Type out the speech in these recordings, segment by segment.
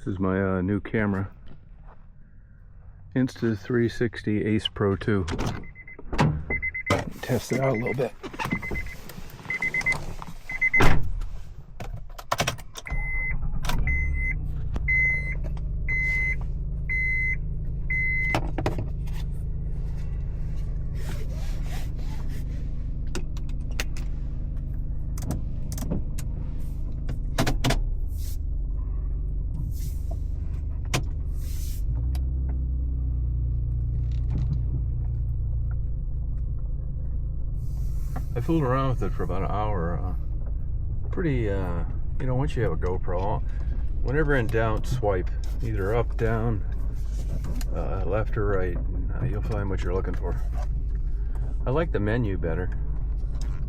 This is my new camera, Insta360 Ace Pro 2. Test it out a little bit. I fooled around with it for about an hour. Pretty, you know, once you have a GoPro, whenever in doubt, swipe either up, down, left or right. You'll find what you're looking for. I like the menu better.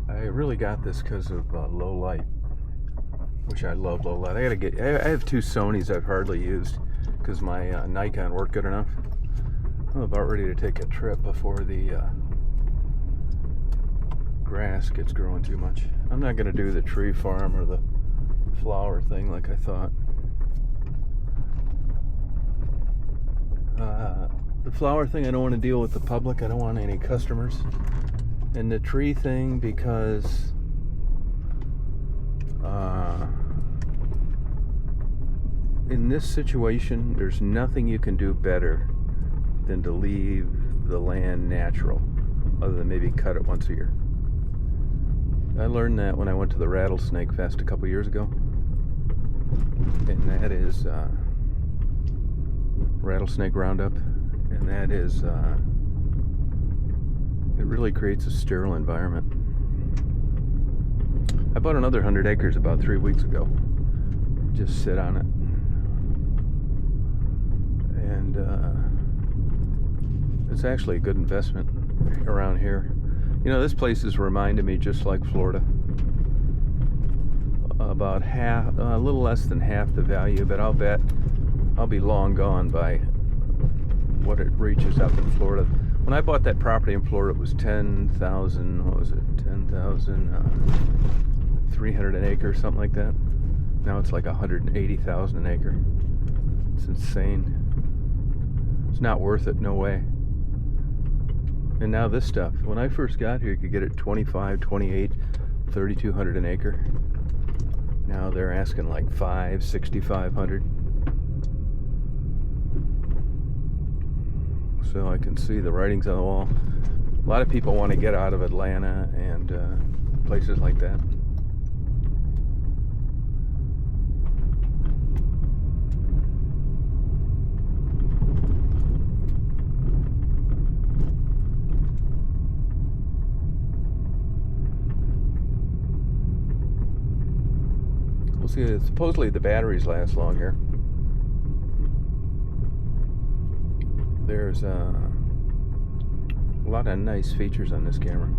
I really got this because of low light, which I love low light. I have two Sonys I've hardly used because my Nikon weren't good enough. I'm about ready to take a trip before the grass gets growing too much. I'm not going to do the tree farm or the flower thing like I thought. The flower thing, I don't want to deal with the public. I don't want any customers. And the tree thing, because in this situation, there's nothing you can do better than to leave the land natural, other than maybe cut it once a year. I learned that when I went to the Rattlesnake Fest a couple years ago, and that is Rattlesnake Roundup, and that is it really creates a sterile environment. I bought another 100 acres about 3 weeks ago. Just sit on it, and it's actually a good investment around here. You know, this place is reminding me just like Florida. About half, a little less than half the value, but I'll bet I'll be long gone by what it reaches up in Florida. When I bought that property in Florida, it was 10,000, what was it, 10,300 an acre, something like that. Now it's like 180,000 an acre. It's insane. It's not worth it, no way. And now this stuff, when I first got here, you could get it 25, 28, 3,200 an acre. Now they're asking like 5, 6,500. So I can see the writings on the wall. A lot of people want to get out of Atlanta and places like that. See, supposedly the batteries last longer. There's a lot of nice features on this camera.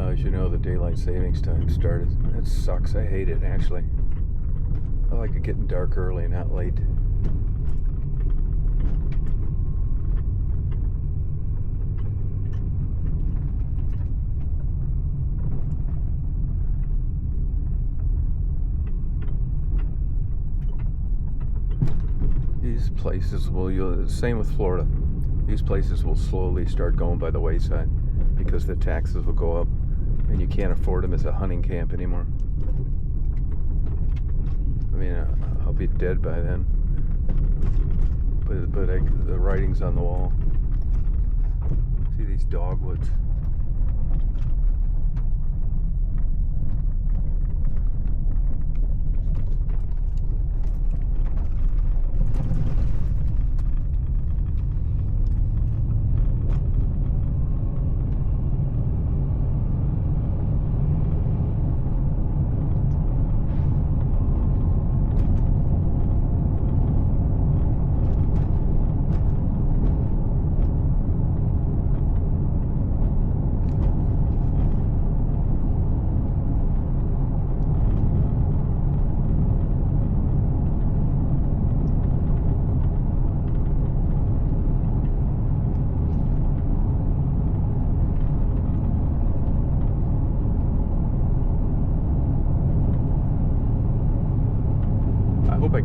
As you know, the daylight savings time started. That sucks. I hate it, actually. I like it getting dark early, not late. These places will, same with Florida, these places will slowly start going by the wayside because the taxes will go up. And you can't afford them as a hunting camp anymore. I mean, I'll be dead by then. But the writing's on the wall. See these dogwoods.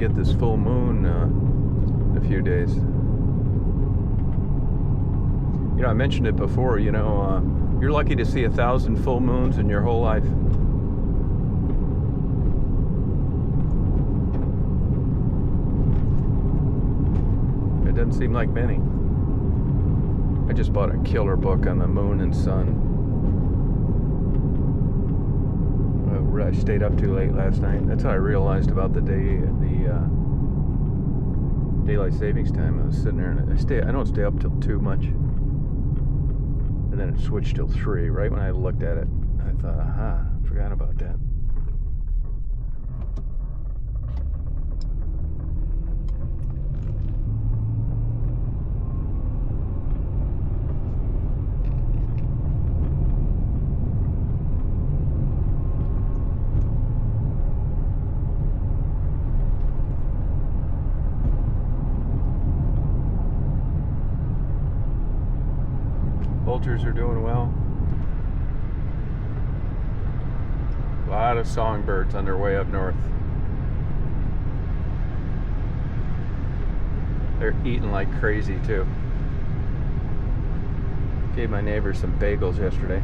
get this full moon in a few days. You know, I mentioned it before, you know, you're lucky to see 1,000 full moons in your whole life. It doesn't seem like many. I just bought a killer book on the moon and sun. I stayed up too late last night. That's how I realized about the daylight savings time. I was sitting there and I don't stay up till 2 much. And then it switched till 3. Right when I looked at it, I thought, aha, I forgot about that. Vultures are doing well. A lot of songbirds on their way up north. They're eating like crazy too. Gave my neighbor some bagels yesterday.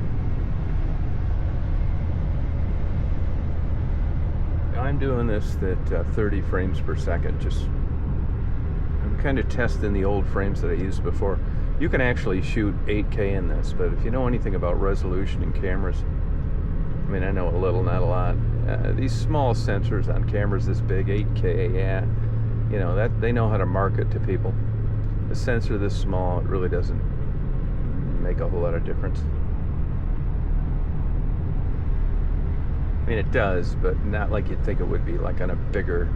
I'm doing this at 30 frames per second. I'm kind of testing the old frames that I used before. You can actually shoot 8K in this, but if you know anything about resolution in cameras, I mean, I know a little, not a lot. These small sensors on cameras this big, 8K, yeah, you know, that they know how to market to people. A sensor this small, it really doesn't make a whole lot of difference. I mean, it does, but not like you'd think it would be, like on a bigger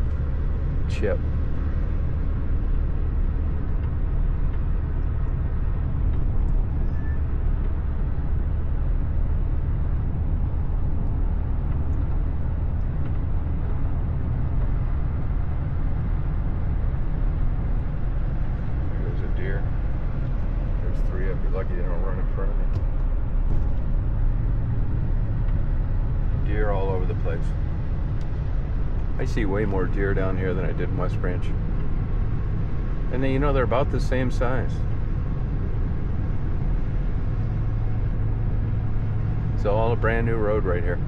chip. Lucky they don't run in front of me. Deer all over the place. I see way more deer down here than I did in West Branch. And then, you know, they're about the same size. It's all a brand new road right here.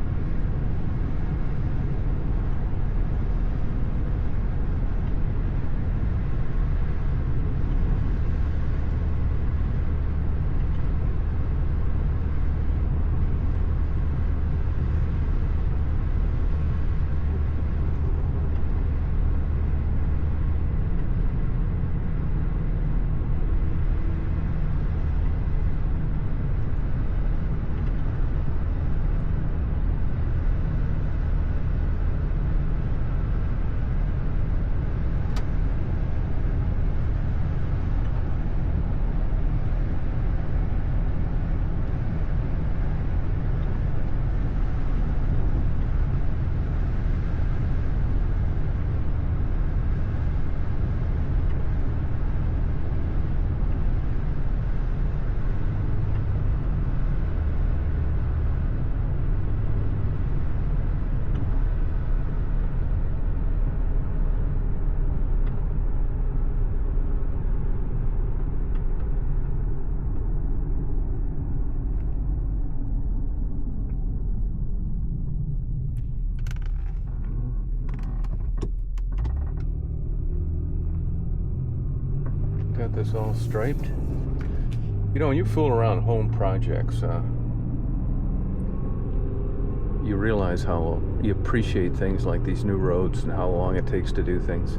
Got this all striped. You know, when you fool around home projects, you realize how you appreciate things like these new roads and how long it takes to do things,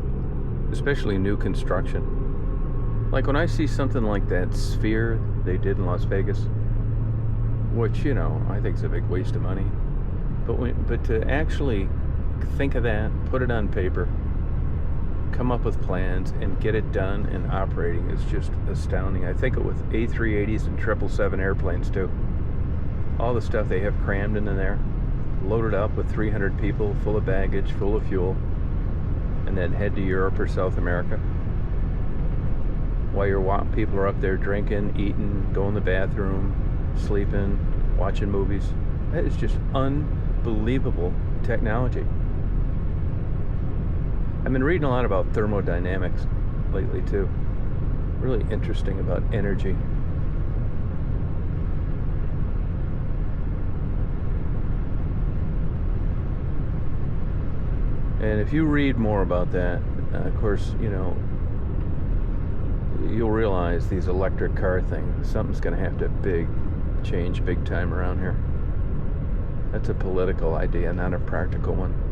especially new construction. Like when I see something like that sphere they did in Las Vegas, which, you know, I think is a big waste of money. But to actually think of that, put it on paper, come up with plans, and get it done and operating is just astounding. I think it with A380s and 777 airplanes too. All the stuff they have crammed into there, loaded up with 300 people, full of baggage, full of fuel, and then head to Europe or South America. While people are up there drinking, eating, going to the bathroom, sleeping, watching movies. That is just unbelievable technology. I've been reading a lot about thermodynamics lately too. Really interesting about energy. And if you read more about that, of course, you'll realize these electric car things, something's going to have to change big time around here. That's a political idea, not a practical one.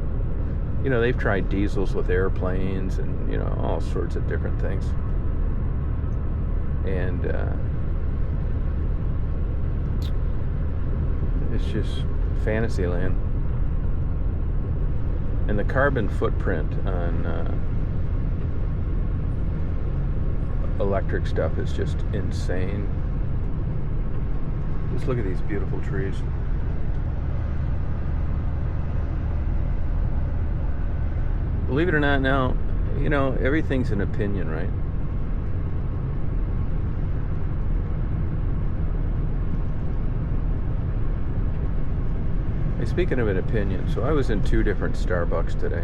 They've tried diesels with airplanes and, all sorts of different things. And it's just fantasy land. And the carbon footprint on electric stuff is just insane. Just look at these beautiful trees. Believe it or not, now, everything's an opinion, right? Speaking of an opinion, so I was in 2 different Starbucks today.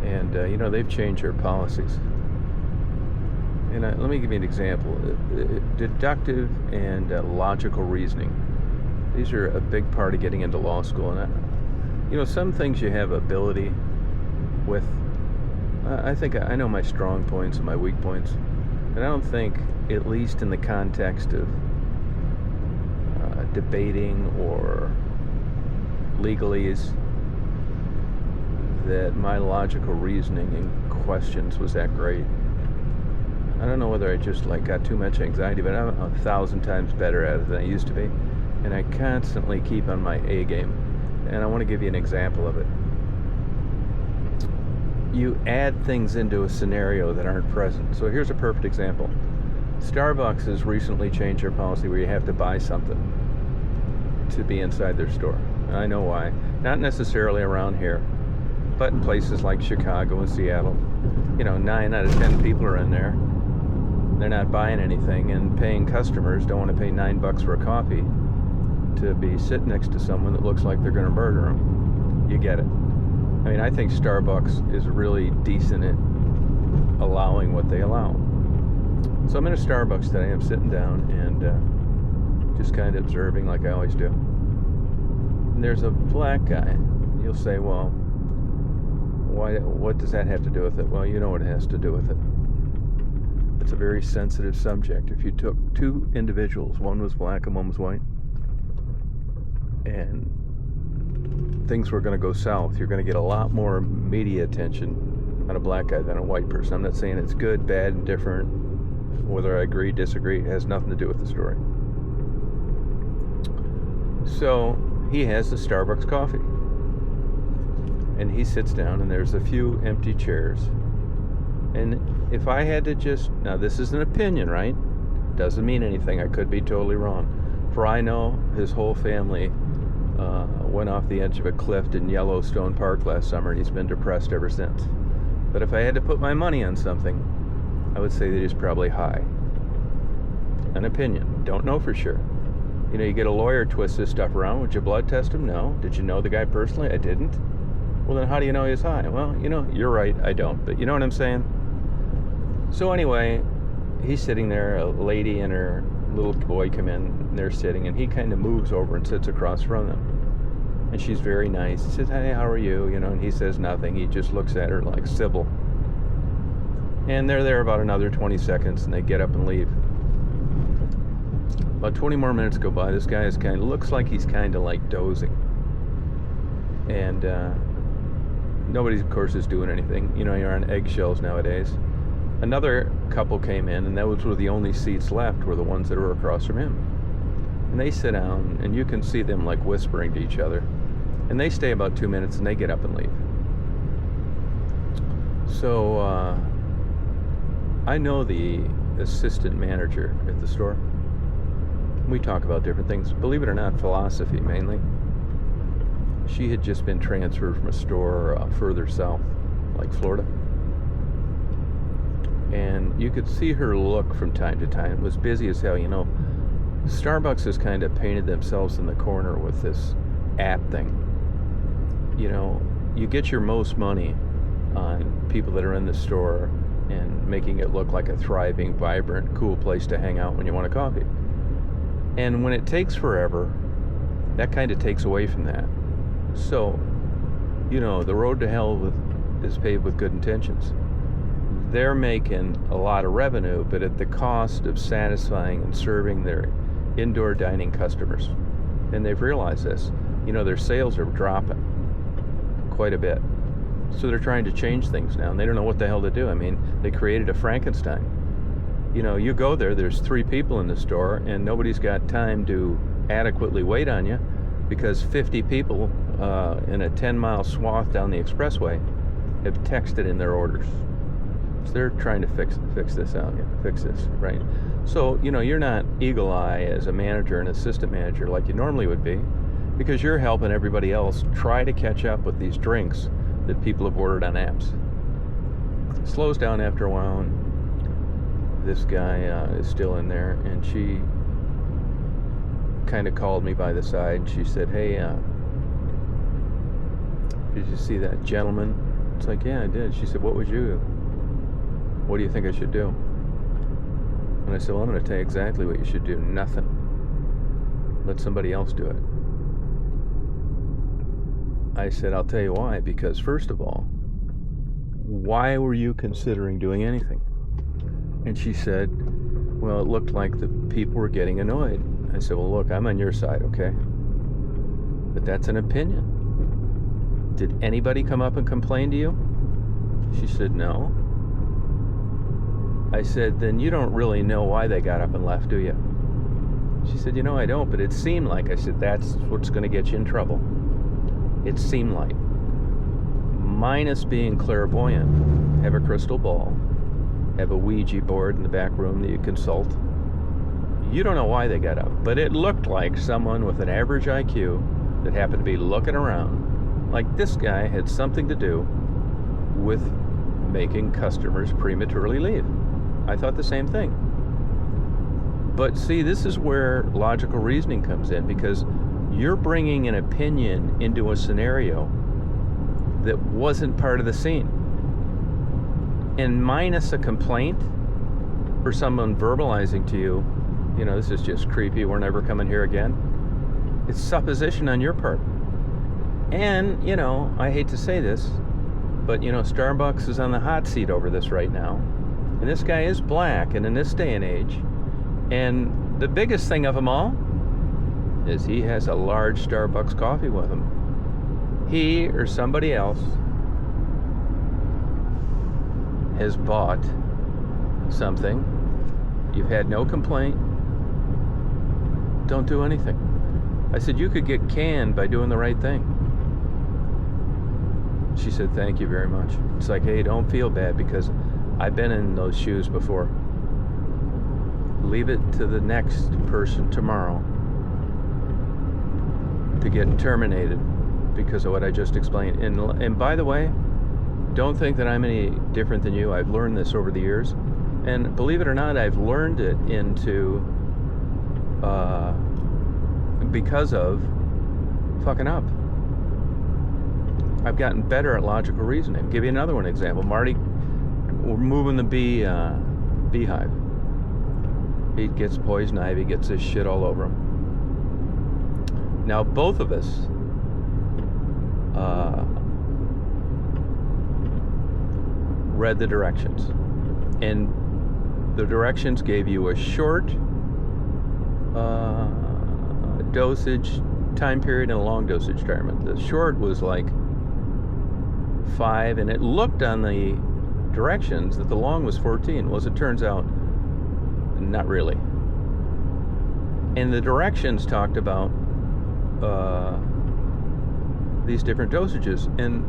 And, they've changed their policies. And let me give you an example. Deductive and logical reasoning. These are a big part of getting into law school. And, some things you have ability with. I think I know my strong points and my weak points. And I don't think, at least in the context of debating or legalese, that my logical reasoning in questions was that great. I don't know whether I just got too much anxiety, but I'm 1,000 times better at it than I used to be, and I constantly keep on my A game. And I want to give you an example of it. You add things into a scenario that aren't present. So here's a perfect example. Starbucks has recently changed their policy where you have to buy something to be inside their store. I know why. Not necessarily around here, but in places like Chicago and Seattle. 9 out of 10 people are in there. They're not buying anything, and paying customers don't want to pay $9 for a coffee to be sitting next to someone that looks like they're going to murder them. You get it. I think Starbucks is really decent at allowing what they allow. So I'm in a Starbucks today. I'm sitting down and just kind of observing like I always do. And there's a black guy. You'll say, well, what does that have to do with it? Well, you know what it has to do with it. It's a very sensitive subject. If you took 2 individuals, one was black and one was white, and things were going to go south, you're going to get a lot more media attention on a black guy than a white person. I'm not saying it's good, bad, and different. Whether I agree, disagree, it has nothing to do with the story. So he has the Starbucks coffee. And he sits down, and there's a few empty chairs. And if I had to now this is an opinion, right? Doesn't mean anything. I could be totally wrong. For I know his whole family went off the edge of a cliff in Yellowstone Park last summer, and he's been depressed ever since. But if I had to put my money on something, I would say that he's probably high. An opinion. Don't know for sure. You get a lawyer twist this stuff around. Would you blood test him? No. Did you know the guy personally? I didn't. Well, then how do you know he's high? Well, you're right. I don't. But you know what I'm saying? So anyway, he's sitting there. A lady and her little boy come in. And they're sitting, and he kind of moves over and sits across from them. And she's very nice. He says, hey, how are you? And he says nothing. He just looks at her like Sybil. And they're there about another 20 seconds, and they get up and leave. About 20 more minutes go by. This guy looks like he's kind of like dozing. And nobody, of course, is doing anything. You're on eggshells nowadays. Another couple came in, and those were the only seats left were the ones that were across from him. And they sit down, and you can see them like whispering to each other. And they stay about 2 minutes, and they get up and leave. So I know the assistant manager at the store. We talk about different things. Believe it or not, philosophy mainly. She had just been transferred from a store further south, like Florida. And you could see her look from time to time. It was busy as hell. Starbucks has kind of painted themselves in the corner with this app thing. You get your most money on people that are in the store and making it look like a thriving, vibrant, cool place to hang out when you want a coffee. And when it takes forever, that kind of takes away from that. So, the road to hell is paved with good intentions. They're making a lot of revenue, but at the cost of satisfying and serving their indoor dining customers. And they've realized this. Their sales are dropping quite a bit. So they're trying to change things now, and they don't know what the hell to do. I mean, they created a Frankenstein. You go there's 3 people in the store, and nobody's got time to adequately wait on you because 50 people in a 10-mile swath down the expressway have texted in their orders. So they're trying to fix this out, fix this, right? So, you're not eagle eye as a manager and assistant manager like you normally would be, because you're helping everybody else try to catch up with these drinks that people have ordered on apps. It slows down after a while, and this guy is still in there, and she kind of called me by the side, and she said, "Hey, did you see that gentleman?" It's like, "Yeah, I did." She said, What do you think I should do?" And I said, "Well, I'm going to tell you exactly what you should do. Nothing. Let somebody else do it." I said, "I'll tell you why. Because first of all, why were you considering doing anything?" And she said, "Well, it looked like the people were getting annoyed." I said, "Well, look, I'm on your side, okay? But that's an opinion. Did anybody come up and complain to you?" She said, "No." I said, "Then you don't really know why they got up and left, do you?" She said, "I don't, but it seemed like." I said, "That's what's going to get you in trouble. It seemed like." Minus being clairvoyant, have a crystal ball, have a Ouija board in the back room that you consult. You don't know why they got up, but it looked like someone with an average IQ that happened to be looking around, like this guy had something to do with making customers prematurely leave. I thought the same thing. But see, this is where logical reasoning comes in, because you're bringing an opinion into a scenario that wasn't part of the scene. And minus a complaint or someone verbalizing to you, "This is just creepy, we're never coming here again," it's supposition on your part. And, I hate to say this, but, Starbucks is on the hot seat over this right now. And this guy is black, and in this day and age, and the biggest thing of them all is he has a large Starbucks coffee with him. He or somebody else has bought something. You've had no complaint. Don't do anything. I said, you could get canned by doing the right thing. She said, "Thank you very much." It's like, hey, don't feel bad, because I've been in those shoes before. Leave it to the next person tomorrow to get terminated because of what I just explained. And by the way, don't think that I'm any different than you. I've learned this over the years. And believe it or not, I've learned it because of fucking up. I've gotten better at logical reasoning. Give you another one example. Marty, we're moving the beehive. He gets poison ivy, gets this shit all over him. Now, both of us read the directions. And the directions gave you a short dosage time period and a long dosage time. The short was like 5, and it looked on the directions that the long was 14. Well, as it turns out, not really. And the directions talked about these different dosages. And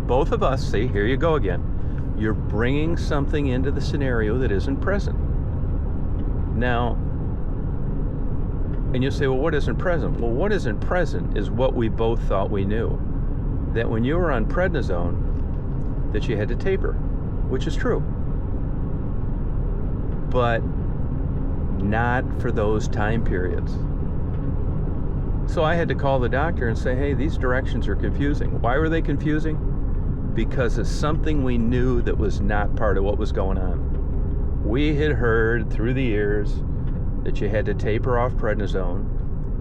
both of us, see, here you go again. You're bringing something into the scenario that isn't present. Now, and you'll say, well, what isn't present? Well, what isn't present is what we both thought we knew. That when you were on prednisone, that you had to taper, which is true. But not for those time periods. So I had to call the doctor and say, hey, these directions are confusing. Why were they confusing? because of something we knew that was not part of what was going on. We had heard through the years that you had to taper off prednisone,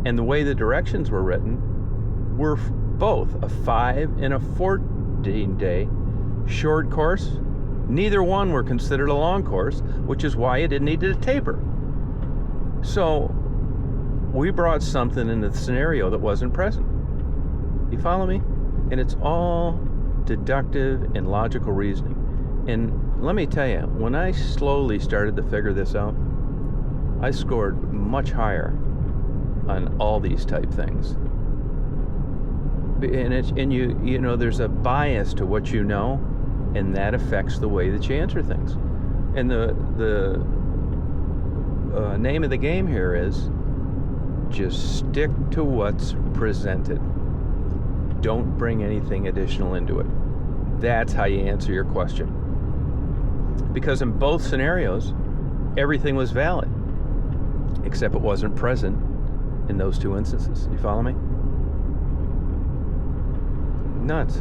and the way the directions were written were both a 5 and a 14-day short course. Neither one were considered a long course, which is why you didn't need to taper. So we brought something into the scenario that wasn't present. You follow me? And it's all deductive and logical reasoning. And let me tell you, when I slowly started to figure this out, I scored much higher on all these type things. And you know, there's a bias to what you know, and that affects the way that you answer things. And the name of the game here is just stick to what's presented. Don't bring anything additional into it. That's how you answer your question. Because in both scenarios, everything was valid, except it wasn't present in those two instances. You follow me? Nuts.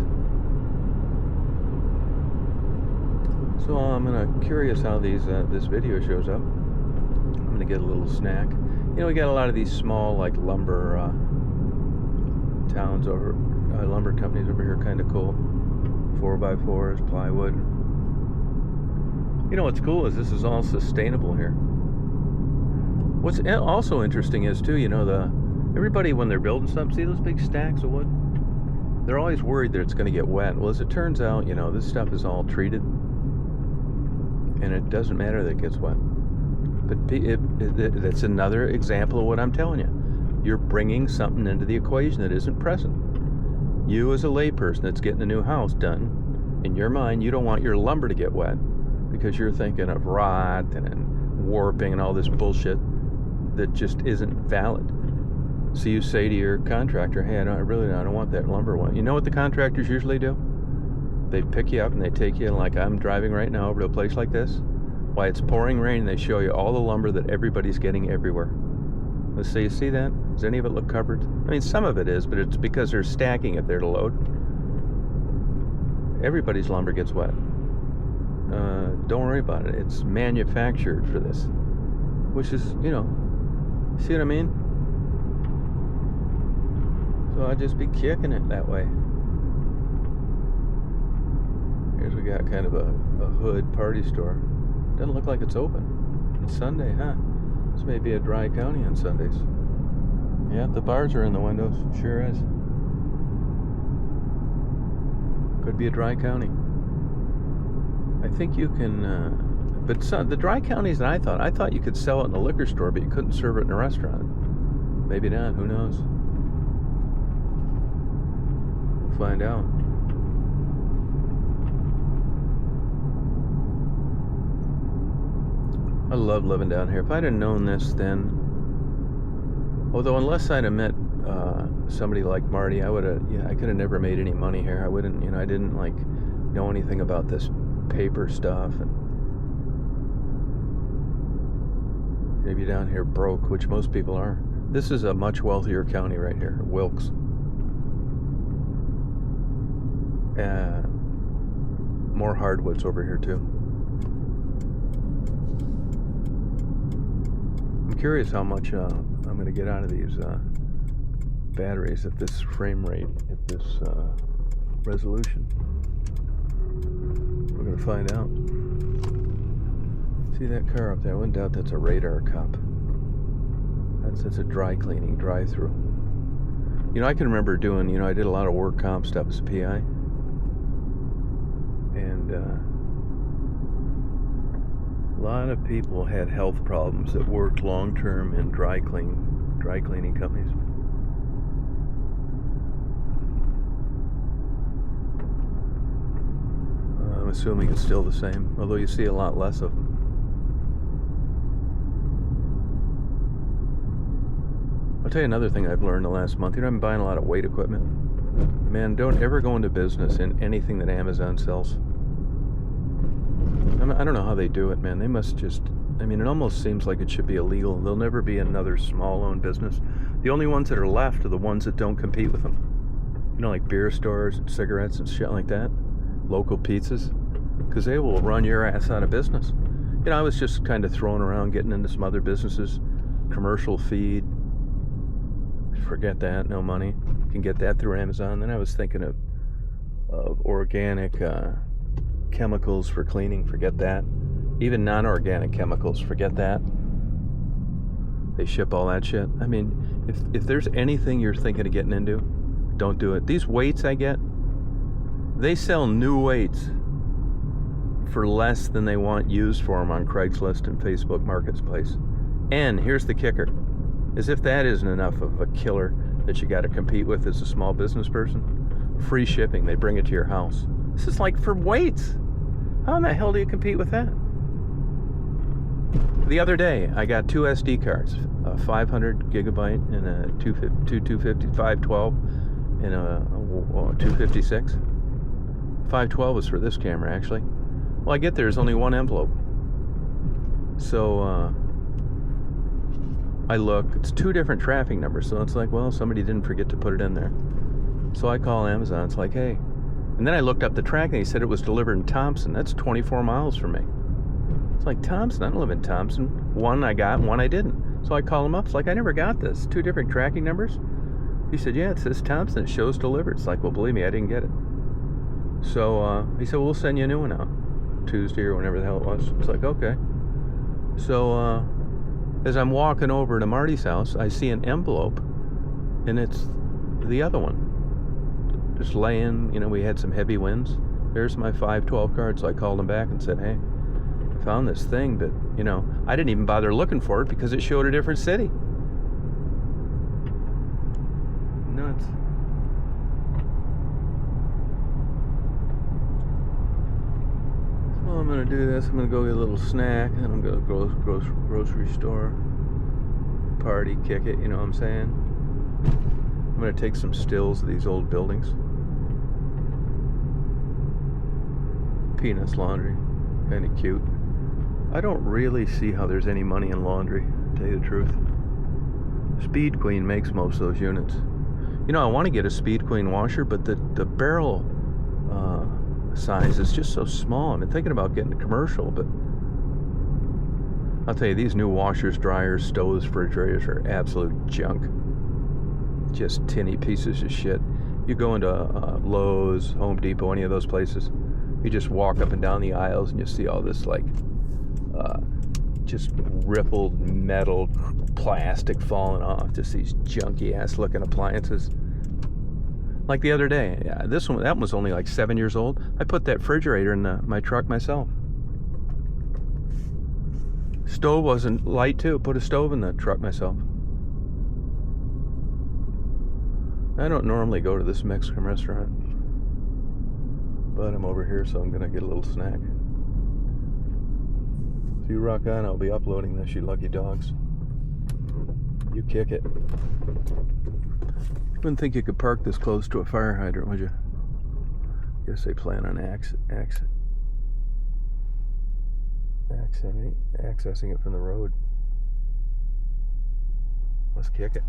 So I'm curious how this video shows up. I'm gonna get a little snack. You know, we got a lot of these small like lumber towns over, lumber companies over here, kind of cool. 4x4s, plywood. You know what's cool is this is all sustainable here. What's also interesting is too, you know, everybody when they're building something, see those big stacks of wood? They're always worried that it's going to get wet. Well, as it turns out, you know, this stuff is all treated, and it doesn't matter that it gets wet. But that's another example of what I'm telling you. You're bringing something into the equation that isn't present. You as a layperson that's getting a new house done, in your mind, you don't want your lumber to get wet because you're thinking of rot and warping and all this bullshit that just isn't valid. So you say to your contractor, hey, I don't want that lumber one. You know what the contractors usually do? They pick you up and they take you, like I'm driving right now over to a place like this. Why, it's pouring rain, and they show you all the lumber that everybody's getting everywhere. Let's say, you see that? Does any of it look covered? I mean, some of it is, but it's because they're stacking it there to load. Everybody's lumber gets wet. Don't worry about it. It's manufactured for this. Which is, you know, see what I mean? So I'd just be kicking it that way. Here's we got kind of a hood party store. Doesn't look like it's open. It's Sunday, huh? This may be a dry county on Sundays. Yeah, the bars are in the windows. Sure is. Could be a dry county. I think you can, but the dry counties that I thought you could sell it in a liquor store, but you couldn't serve it in a restaurant. Maybe not, who knows? We'll find out. I love living down here. If I'd have known this then, although unless I'd have met somebody like Marty, I could have never made any money here. I wouldn't, I didn't like know anything about this paper stuff, and maybe down here broke, which most people are. This is a much wealthier county right here, Wilkes. More hardwoods over here too. I'm curious how much I'm going to get out of these batteries at this frame rate, at this resolution. We're going to find out. See that car up there? I wouldn't doubt that's a radar cop. That's a dry cleaning drive-through. I can remember doing, I did a lot of work comp stuff as a PI. And a lot of people had health problems that worked long-term in dry cleaning companies. I'm assuming it's still the same, although you see a lot less of them. I'll tell you another thing I've learned the last month. I've been buying a lot of weight equipment. Man, don't ever go into business in anything that Amazon sells. I don't know how they do it, man. They must just, it almost seems like it should be illegal. There'll never be another small-owned business. The only ones that are left are the ones that don't compete with them. Like beer stores and cigarettes and shit like that. local pizzas, because they will run your ass out of business. You know, I was just kind of throwing around, getting into some other businesses, commercial feed. Forget that, no money. You can get that through Amazon. Then I was thinking of organic chemicals for cleaning. Forget that. Even non-organic chemicals. Forget that. They ship all that shit. I mean, if there's anything you're thinking of getting into, don't do it. These weights I get, they sell new weights for less than they want used for them on Craigslist and Facebook Marketplace. And here's the kicker. As if that isn't enough of a killer that you got to compete with as a small business person. Free shipping. They bring it to your house. This is like for weights. How in the hell do you compete with that? The other day, I got 2 SD cards, a 500 gigabyte and a 250, 512 and a 256. 512 was for this camera, actually. Well, I get there's only one envelope. So, I look, it's 2 different tracking numbers, so it's like, well, somebody didn't forget to put it in there. So I call Amazon, it's like, hey. And then I looked up the tracking, they said it was delivered in Thompson. That's 24 miles from me. It's like, Thompson? I don't live in Thompson. One I got, one I didn't. So I call him up, it's like, I never got this. 2 different tracking numbers? He said, yeah, it says Thompson, it shows delivered. It's like, well, believe me, I didn't get it. So he said, we'll send you a new one out. Tuesday or whenever the hell it was. It's like, okay. So, as I'm walking over to Marty's house, I see an envelope, and it's the other one. Just laying, you know, we had some heavy winds. There's my 512 card, so I called him back and said, hey, found this thing, but, you know, I didn't even bother looking for it because it showed a different city. Nuts. So I'm going to do this. I'm going to go get a little snack, and I'm going to go grocery store. Party, kick it, you know what I'm saying? I'm going to take some stills of these old buildings. Peanuts laundry, kind of cute. I don't really see how there's any money in laundry, to tell you the truth. Speed Queen makes most of those units. You know, I want to get a Speed Queen washer, but the barrel size is just so small. I've been thinking about getting a commercial, but I'll tell you, these new washers, dryers, stoves, refrigerators are absolute junk. Just tinny pieces of shit. You go into Lowe's, Home Depot, any of those places, you just walk up and down the aisles and you see all this, like, just rippled metal, plastic falling off. Just these junky ass looking appliances. Like the other day, that one was only like 7 years old. I put that refrigerator in my truck myself. Stove wasn't light too. Put a stove in the truck myself. I don't normally go to this Mexican restaurant, but I'm over here, so I'm gonna get a little snack. If you rock on, I'll be uploading this, you lucky dogs. You kick it. Wouldn't think you could park this close to a fire hydrant, would you? Guess they plan on accessing it from the road. Let's kick it.